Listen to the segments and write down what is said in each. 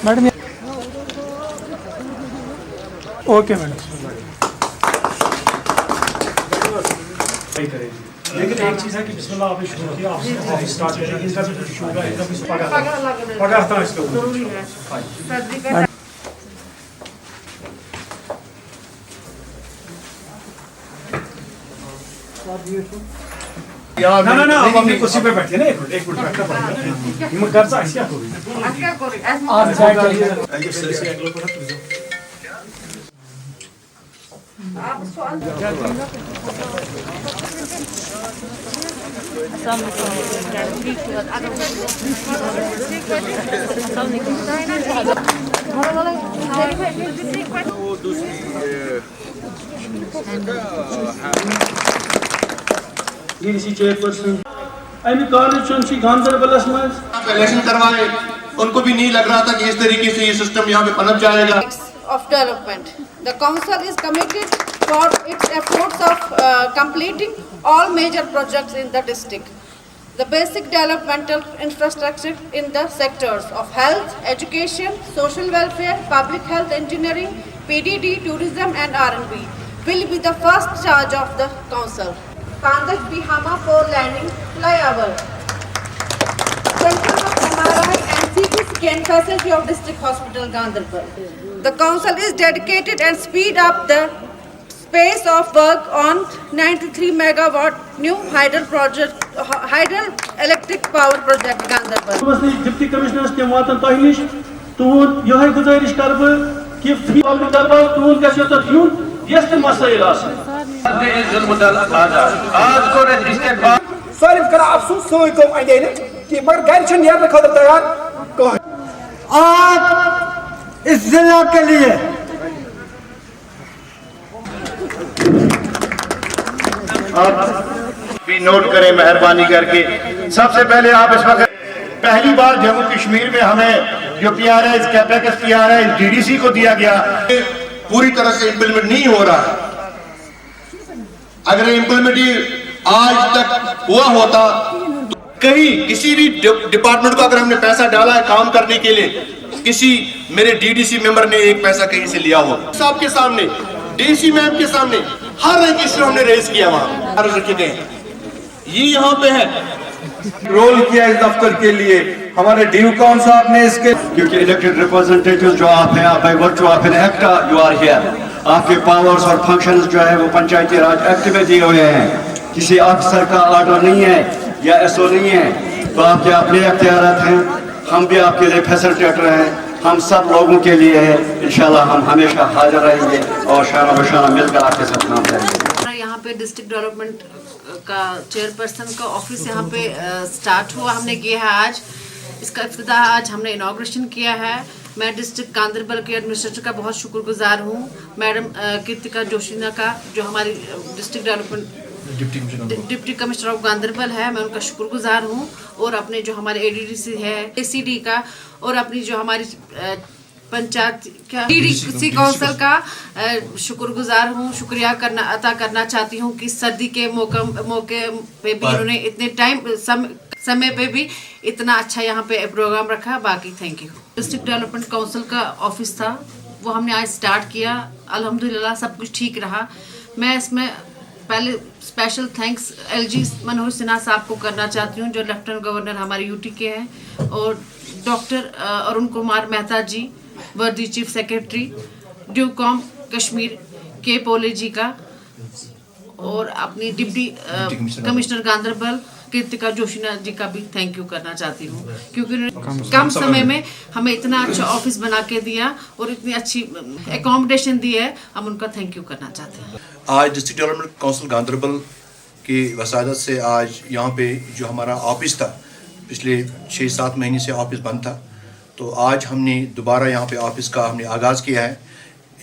Madam okay madam. लेकिन एक चीज़ है कि बिस्मिल्लाह आपने शुरू किया, आप स्टार्ट करेंगे, इनका भी कुछ होगा, इनका भी पगार था इसका जरूरी है। सर्दी का ना हम अपनी कुर्सी पे बैठे ना, एक मिनट बैठना पड़ेगा ना, हम घर से ऐसे करो क्या करें आप साइड चलिए। आप सवाल डीडीसी चेयरपर्सन अमी कॉलेज गांधरबलस में इलेक्शन करवाए, उनको भी नहीं लग रहा था कि इस तरीके से ये सिस्टम यहाँ पे पनप जाएगा। of development. The council is committed for its efforts of completing all major projects in the district. The basic developmental infrastructure in the sectors of health, education, social welfare, public health, engineering, PDD, tourism and R&B will be the first charge of the council. Kandak Bihama for landing flyover. Central of MRI and CT scan facility of District Hospital Ganderbal. The council is dedicated and speed up the pace of work on 93 megawatt new hydel electric power project Ganderbal. Deputy commissioner के वातन तह नश तुहद यह गुजारिश कर कि public दरबार तुहद गो तथ यून yes ते मसइल सारे कर अफसोस सो अंदे कि मगर घर नेरने खतर तैयार कह आज इस जिला के लिए भी नोट करें मेहरबानी करके। सबसे पहले आप इस वक्त पहली बार जम्मू कश्मीर में हमें जो PRS कैपेक्स PRS DDC को दिया गया, पूरी तरह से इम्प्लीमेंट नहीं हो रहा। अगर इम्प्लीमेंट आज तक हुआ होता तो कहीं किसी भी डिपार्टमेंट को अगर हमने पैसा डाला है काम करने के लिए, किसी मेरे DDC मेंबर ने एक पैसा कहीं से लिया हो, साहब के सामने, DC मैम के सामने हर एक इश्यू हमने रेज किया वहां, हर रखते हैं ये यहाँ पे है रोल किया इस दफ्तर के लिए। हमारे ड्यूकॉन साहब ने इसके, क्योंकि इलेक्टेड रिप्रेजेंटेटिव जो आप हैं, आप virtue of an act you are here, आपके पावर्स और फंक्शंस जो है वो पंचायती राज एक्ट में दिए हुए हैं। किसी अफसर का ऑर्डर नहीं है या SO नहीं है, तो आपके अपने अख्तियारात हैं, हम भी आपके लिए फैसिलिटेटर हैं, हम सब लोगों के लिए है। इंशाल्लाह हम हमेशा हाजिर रहेंगे और शाना बशाना मिलकर आपके साथ काम करेंगे। यहाँ पे डिस्ट्रिक्ट डेवलपमेंट का चेयरपर्सन का ऑफिस यहाँ पे स्टार्ट हुआ, हमने किया है आज इसका इफ्तिताह, आज हमने इनाग्रेशन किया है। मैं डिस्ट्रिक्ट गांधरबल के एडमिनिस्ट्रेटर का बहुत शुक्रगुजार हूँ, मैडम कीर्तिका जोशीना का, जो हमारी district development deputy commissioner of Ganderbal है, मैं उनका शुक्रगुजार हूँ। और अपने जो हमारे ADDC है ACD का, और अपनी जो हमारी पंचायत क्या DDC काउंसिल का शुक्रगुजार हूँ, शुक्रिया अदा करना चाहती हूँ कि सर्दी के मौके पे भी उन्होंने इतने समय पे भी इतना अच्छा यहाँ पे प्रोग्राम रखा। बाकी thank you. District development council का ऑफिस था, वो हमने आज स्टार्ट किया, अल्हम्दुलिल्लाह सब कुछ ठीक रहा। मैं इसमें पहले स्पेशल थैंक्स LG मनोहर सिन्हा साहब को करना चाहती हूँ, जो लेफ्टिनेंट गवर्नर हमारे UT के हैं, और डॉक्टर अरुण कुमार मेहता जी, वर्दी चीफ सेक्रेटरी ड्यूकॉम कश्मीर के पोले जी का, और अपनी डिप्टी कमिश्नर गांधरबल कीर्तिका जोशीना जी का भी थैंक यू करना चाहती हूँ, क्योंकि उन्होंने कम समय में हमें इतना अच्छा ऑफिस बना के दिया और इतनी अच्छी एकोमोडेशन दी है, हम उनका थैंक यू करना चाहते हैं। आज डिस्ट्रिक्ट डेवलपमेंट काउंसिल गांधरबल की वसादत से आज यहाँ पे जो हमारा ऑफिस था, पिछले 6-7 महीने से ऑफिस बंद था, तो आज हमने दोबारा यहाँ पे ऑफिस का हमने आगाज़ किया है।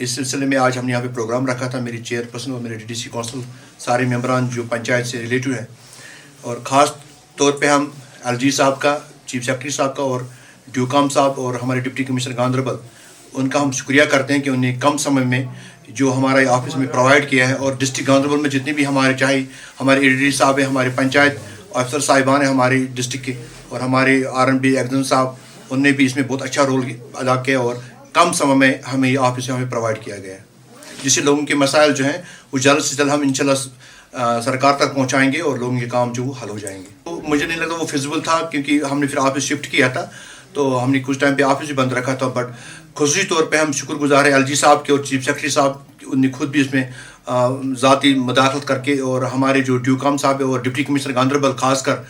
इस सिलसिले में आज हमने यहाँ पे प्रोग्राम रखा था, मेरी चेयरपर्सन और मेरे DDC काउंसिल सारे मेम्बरान जो पंचायत से रिलेटिव हैं, और ख़ास तौर पे हम LG साहब का, चीफ सेक्रेटरी साहब का, और ड्यूकॉम साहब और हमारे डिप्टी कमिश्नर गांधरबल, उनका हम शुक्रिया करते हैं कि उन्हें कम समय में जो हमारे ऑफिस में प्रोवाइड किया है। और डिस्ट्रिक्ट गांधरबल में जितने भी हमारे, चाहे हमारे ADD साहब हैं, हमारे पंचायत अफसर साहिबान हैं हमारे डिस्ट्रिक्ट के, और हमारे R&B एक्जन साहब उनने भी इसमें बहुत अच्छा रोल अदा किया और कम समय में हमें ये ऑफिस हमें प्रोवाइड किया गया है, जिससे लोगों के मसाइल जो हैं वो जल्द से जल्द हम इंशाल्लाह सरकार तक पहुंचाएंगे और लोगों के काम जो वो हल हो जाएंगे। तो मुझे नहीं लगता वो फिजिबल था, क्योंकि हमने फिर ऑफिस शिफ्ट किया था, तो हमने कुछ टाइम पे ऑफिस भी बंद रखा था। बट खुसूसी तौर पे हम शुक्रगुजार हैं LG साहब के और चीफ सेक्रेटरी साहब, उनने खुद भी इसमें ज़ाती मुदाखलत करके, और हमारे जो ड्यूकॉम साहब है और डिप्टी कमिश्नर गांधरबल खासकर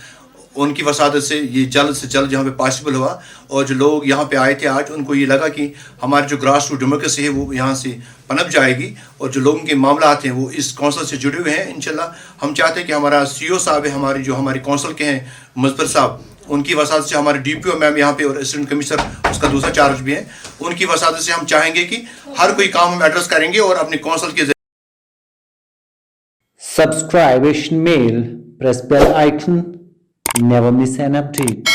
उनकी वसादत से ये जल्द से जल्द यहाँ पे पॉसिबल हुआ। और जो लोग यहाँ पे आए थे आज, उनको ये लगा कि हमारी जो ग्रास रूट डेमोक्रेसी है वो यहाँ से पनप जाएगी, और जो लोगों के मामला हैं वो इस कौंसल से जुड़े हुए हैं। इंशाल्लाह हम चाहते हैं कि हमारा CEO साहब है, हमारी कौंसल के हैं मुज़फ़्फ़र साहब, उनकी वसादत से हमारे DPO मैम यहाँ पे और असिस्टेंट कमिश्नर उसका दूसरा चार्ज भी है, उनकी वसादत से हम चाहेंगे कि हर कोई काम हम एड्रेस करेंगे और अपनी कौंसल के Subscribe Asian Mail, press bell icon, never miss an update.